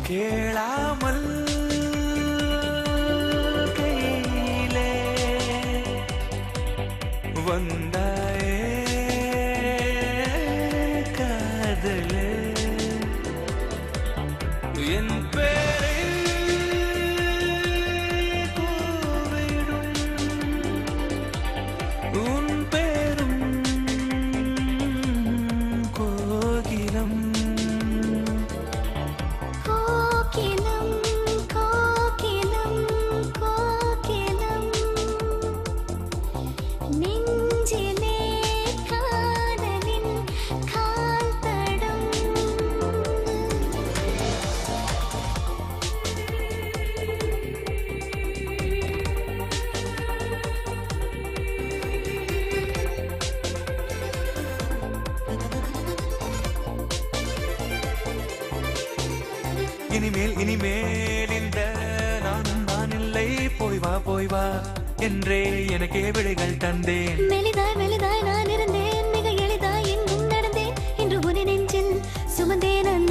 கேளாமல் கையிலே வந்தாயே காதலே என் பேரை கூவிடும் உன் பேரும் கோகிலம் கோகிலம் கோகிலம் கோகிலம் நெஞ்சிலே காதலின் கால் தடம் இனிமேல் இந்த நானும் நான் இல்லை போய் வா என்றே எனக்கே விடைகள் தந்தேன் மெலிதாய் நான் இருந்தேன் மிக எளிதாய் எங்கும் நடந்தேன் இன்று உன் நெஞ்சில் சுமந்தேன் நான்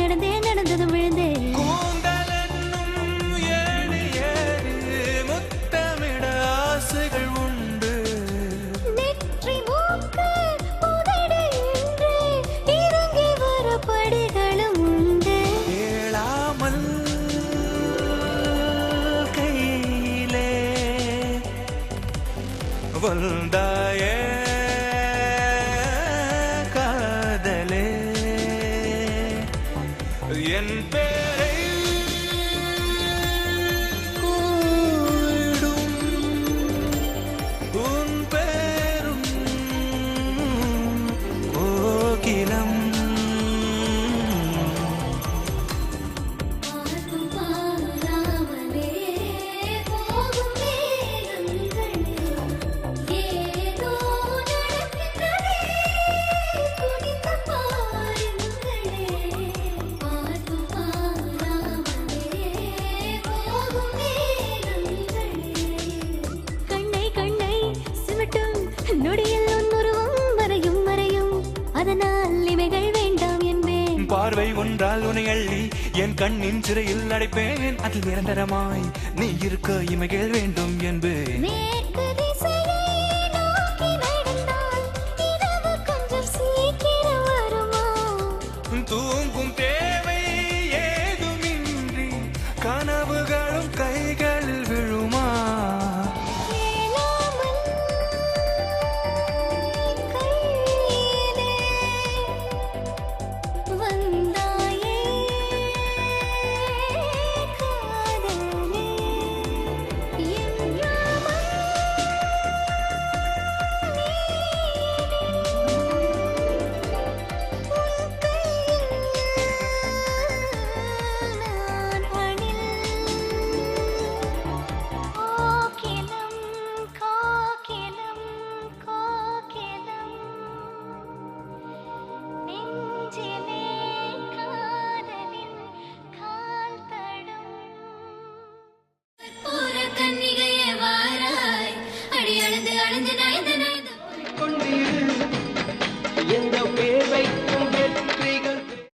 நடந்ததும் விழுந்தேன் கூந்தல் என்னும் ஏணி ஏறி முத்தமிட ஆசைகள் உண்டு நெற்றி மூக்கு உதடு என்று இறங்கி வர படிகளும் உண்டு கேளாமல் கையிலே வந்தாயே காதலே என் பேரை கூடும் உன் பேரும் கோகிலம் பார்த்தும் பாராமலே போகும் நேரங்களே ஏதோ நடக்கின்றதே குனிந்து பாருங்களே பார்த்தும் பாராமலே போகும் நேரங்களே கண்ணை சிமிட்டும் நொடியில் உன் உருவம் மறையும் அதனால் இமைகள் வேண்டாம் என்பேன் பார்வை ஒன்றால் உன்னை அள்ளி என் கண்ணின் சிறையில் அடைப்பேன் அதில் நிரந்தரமாய் நீ இருக்க இமைகள் வேண்டும் என்பேன் மேற்கு